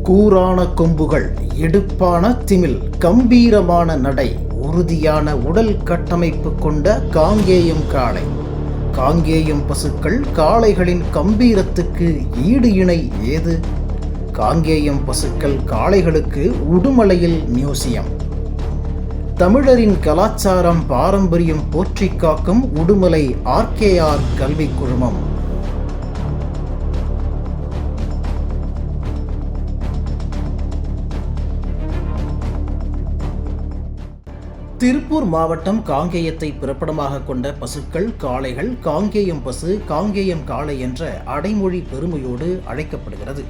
கூரான கொம்புகள், எடுப்பான திமில், கம்பீரமான நடை, உறுதியான உடல் கட்டமைப்பு கொண்ட காங்கேயம் காளை. காங்கேயம் பசுக்கள் காளைகளின் கம்பீரத்துக்கு ஈடு இணை ஏது? காங்கேயம் பசுக்கள் காளைகளுக்கு உடுமலையில் மியூசியம். தமிழரின் கலாச்சாரம் பாரம்பரியம் போற்றி காக்கும் உடுமலை RKR கல்விக் குழுமம். திருப்பூர் மாவட்டம் காங்கேயத்தை பிறப்பிடமாக கொண்ட பசுக்கள் காளைகள் காங்கேயம் பசு, காங்கேயம் காளை என்ற அடைமொழி பெருமையோடு அழைக்கப்படுகிறது.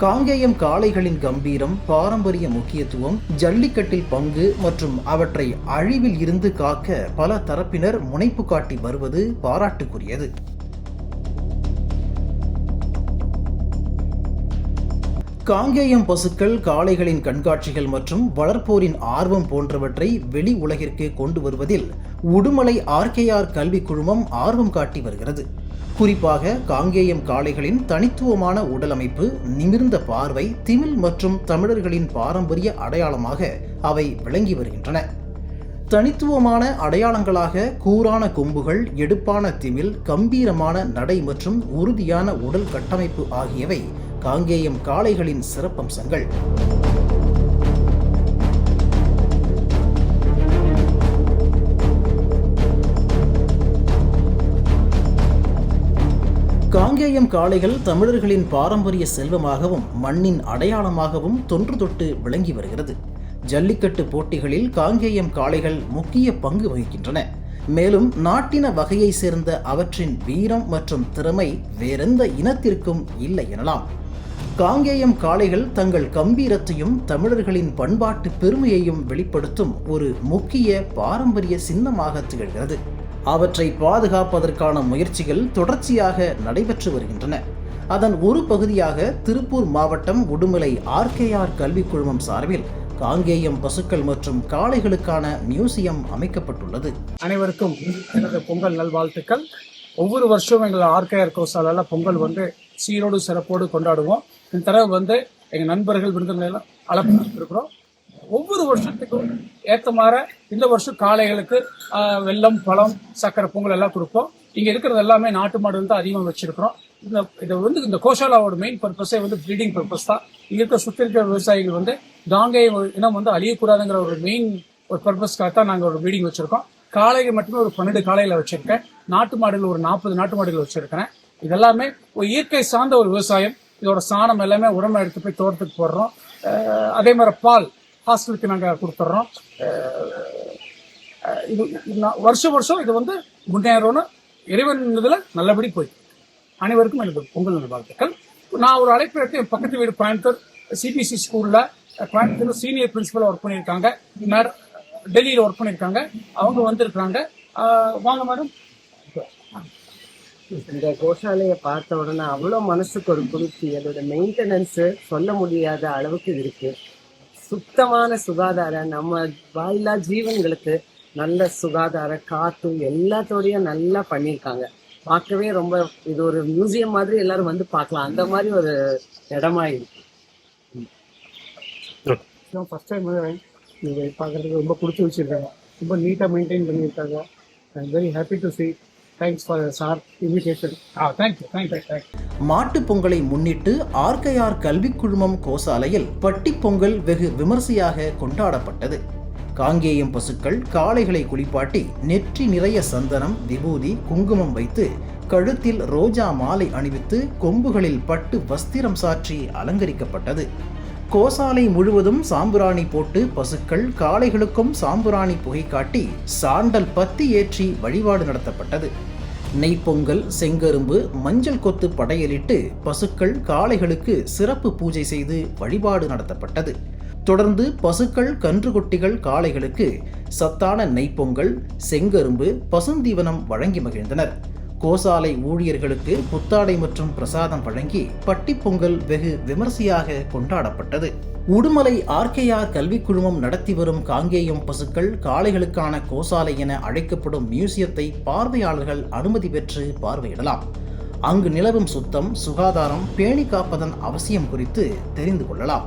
காங்கேயம் காளைகளின் கம்பீரம், பாரம்பரிய முக்கியத்துவம், ஜல்லிக்கட்டில் பங்கு மற்றும் அவற்றை அழிவில் இருந்து காக்க பல தரப்பினர் முனைப்பு காட்டி வருவது பாராட்டுக்குரியது. காங்கேயம் பசுக்கள் காளைகளின் கண்காட்சிகள் மற்றும் வளர்ப்போரின் ஆர்வம் போன்றவற்றை வெளி உலகிற்கு கொண்டு வருவதில் உடுமலை RKR கல்விக் குழுமம் ஆர்வம் காட்டி வருகிறது. குறிப்பாக காங்கேயம் காளைகளின் தனித்துவமான உடலமைப்பு, நிமிர்ந்த பார்வை, திமில் மற்றும் தமிழர்களின் பாரம்பரிய அடையாளமாக அவை விளங்கி வருகின்றன. தனித்துவமான அடையாளங்களாக கூரான கொம்புகள், எடுப்பான திமில், கம்பீரமான நடை மற்றும் உறுதியான உடல் கட்டமைப்பு ஆகியவை காங்கேயம் காளைகளின் சிறப்பம்சங்கள். காங்கேயம் காளைகள் தமிழர்களின் பாரம்பரிய செல்வமாகவும் மண்ணின் அடையாளமாகவும் தொன்று தொட்டு விளங்கி வருகிறது. ஜல்லிக்கட்டு போட்டிகளில் காங்கேயம் காளைகள் முக்கிய பங்கு வகிக்கின்றன. மேலும் நாட்டின வகையை சேர்ந்த அவற்றின் வீரம் மற்றும் திறமை வேறெந்த இனத்திற்கும் இல்லை எனலாம். காங்கேயம் காளைகள் தங்கள் கம்பீரத்தையும் தமிழர்களின் பண்பாட்டு பெருமையையும் வெளிப்படுத்தும் ஒரு முக்கிய பாரம்பரிய சின்னமாக திகழ்கிறது. அவற்றை பாதுகாப்பதற்கான முயற்சிகள் தொடர்ச்சியாக நடைபெற்று வருகின்றன. அதன் ஒரு பகுதியாக திருப்பூர் மாவட்டம் உடுமலை RKR கல்விக் குழுமம் சார்பில் காங்கேயம் பசுக்கள் மற்றும் காளைகளுக்கான மியூசியம் அமைக்கப்பட்டுள்ளது. அனைவருக்கும் எனது பொங்கல் நல்வாழ்த்துக்கள். ஒவ்வொரு வருஷமும் எங்கள் RKR கோசாலால பொங்கல் சீரோடு சிறப்போடு கொண்டாடுவோம். இந்த தடவை எங்கள் நண்பர்கள் விருதுகளெல்லாம் அழைப்பு இருக்கிறோம். ஒவ்வொரு வருஷத்துக்கும் ஏற்ற மாதிரி இந்த வருஷம் காளைகளுக்கு வெல்லம், பழம், சக்கரை பொங்கல் எல்லாம் கொடுப்போம். இங்க இருக்கிறது எல்லாமே நாட்டு மாடுகள் தான் அதிகமாக வச்சிருக்கிறோம். இந்த கோஷாலாவோட மெயின் பர்பஸே ப்ரீடிங் பர்பஸ் தான். இங்க இருக்க சுத்தி இருக்கிற விவசாயிகள் காங்கேயம் இனம் அழியக்கூடாதுங்கிற ஒரு மெயின் பர்பஸ்க்காக தான் நாங்கள் ஒரு ப்ரீடிங் வச்சிருக்கோம். காளைகள் மட்டுமே ஒரு 12 காளைகளை வச்சிருக்கேன். நாட்டு மாடுகள் ஒரு 40 நாட்டு மாடுகள் வச்சிருக்கிறேன். இதெல்லாமே ஒரு இயற்கை சார்ந்த ஒரு விவசாயம். இதோட சாணம் எல்லாமே உரமா எடுத்து போய் தோட்டத்துக்கு போடுறோம். அதே மாதிரி பால் ஹாஸ்டலுக்கு நாங்கள் கொடுத்துட்றோம். இது வருஷம் இது முன்னேறோன்னு இறைவன் இதுல நல்லபடி போயிட்டு அனைவருக்கும் எனக்கு பொங்கல் நல்வாழ்த்துக்கள். நான் ஒரு அழைப்பு எடுத்து என் பக்கத்து வீடு கோயம்புத்தூர் CBSE ஸ்கூல்ல கோயம்புத்தூர் சீனியர் பிரின்சிபல் ஒர்க் பண்ணியிருக்காங்க, டெல்லியில ஒர்க் பண்ணியிருக்காங்க. அவங்க வந்திருக்காங்க. வாங்க மேடம். இந்த கோஷாலையை பார்த்த உடனே அவ்வளோ மனசுக்கு ஒரு குளிர்ச்சி. அதோட மெயின்டெனன்ஸ் சொல்ல முடியாத அளவுக்கு இருக்கு. சுத்தமான சுகாதாரம், நம்ம வாயிலா ஜீவன்களுக்கு நல்ல சுகாதார காத்து எல்லாத்தோடையும் நல்லா பண்ணியிருக்காங்க. பார்க்கவே ரொம்ப இது ஒரு மியூசியம் மாதிரி எல்லாரும் பார்க்கலாம். அந்த மாதிரி ஒரு இடமா இருக்கு. ஃபர்ஸ்ட் டைம் நீங்கள் பார்க்குறதுக்கு ரொம்ப பிடிச்சி வச்சுருக்காங்க. ரொம்ப நீட்டாக மெயின்டைன் பண்ணியிருக்காங்க. I am very happy to see. Thanks for your sharp invitation. Thank you. மாட்டுப் பொங்கலை முன்னிட்டு RKR கல்விக் குழுமம் கோசாலையில் பட்டி பொங்கல் வெகு விமர்சையாக கொண்டாடப்பட்டது. காங்கேயம் பசுக்கள் காளைகளை குளிப்பாட்டி நெற்றி நிறைய சந்தனம், விபூதி, குங்குமம் வைத்து கழுத்தில் ரோஜா மாலை அணிவித்து கொம்புகளில் பட்டு வஸ்திரம் சாற்றி அலங்கரிக்கப்பட்டது. கோசாலை முழுவதும் சாம்பிராணி போட்டு பசுக்கள் காளைகளுக்கும் சாம்பிராணி புகை காட்டி சாண்டல் பத்தி ஏற்றி வழிபாடு நடத்தப்பட்டது. நெய்ப்பொங்கல், செங்கரும்பு, மஞ்சள் கொத்து படையலிட்டு பசுக்கள் காளைகளுக்கு சிறப்பு பூஜை செய்து வழிபாடு நடத்தப்பட்டது. தொடர்ந்து பசுக்கள், கன்றுக்குட்டிகள் காளைகளுக்கு சத்தான நெய்ப்பொங்கல், செங்கரும்பு, பசுந்தீவனம் வழங்கி மகிழ்ந்தனர். கோசாலை ஊழியர்களுக்கு புத்தாடை மற்றும் பிரசாதம் வழங்கி பட்டி பொங்கல் வெகு விமர்சையாக கொண்டாடப்பட்டது. உடுமலை RKR கல்விக் குழுமம் நடத்தி வரும் காங்கேயம் பசுக்கள் காளைகளுக்கான கோசாலை என அழைக்கப்படும் மியூசியத்தை பார்வையாளர்கள் அனுமதி பெற்று பார்வையிடலாம். அங்கு நிலவும் சுத்தம், சுகாதாரம், பேணி காப்பதன் அவசியம் குறித்து தெரிந்து கொள்ளலாம்.